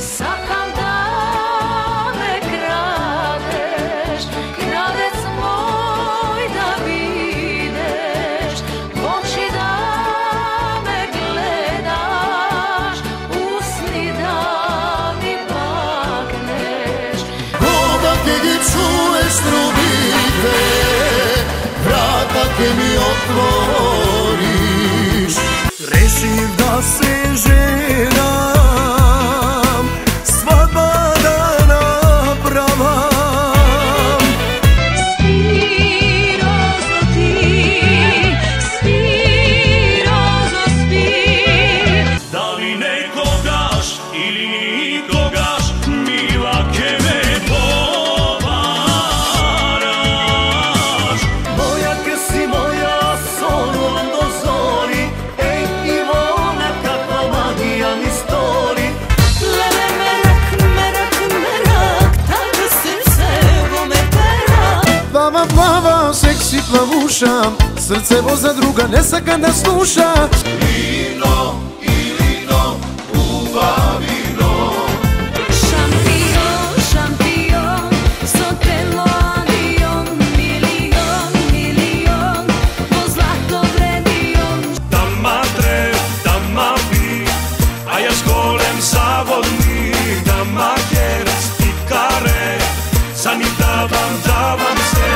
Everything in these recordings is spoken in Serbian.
Sakam da me kradeš, kradec moj da vidiš, oči da me gledaš, usni da mi plakneš. Goda che ti čuješ trubite, vrata che mi otvoriš. Rešiv da se ženam, svadba da napravam. Svi rozo ti, svi rozo spi. Da li nekogaš ili nikogaš, mila ke me povaraš. Moja ke si moja, solo do zori, ej Ivona, kakva magija mi stori. Lele merak, merak, merak, tako srce bome pera. Plava, seksi plavuša, srce voza druga ne saka da sluša. Vino i lino, uvavino. Šampion, šampion, sotelo avion, milion, milion, po zlato vredion. Tama tref, tama pi, a ja školem zavodnik. Tama kjerac ti kare, sani davam se.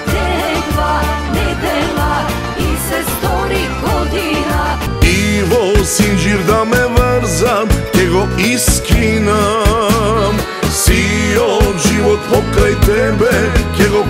Tegva, nedela, i se stori godina. Ivo sinđir da me vrzam, te go iskinam. Si od život pokraj tebe, ke go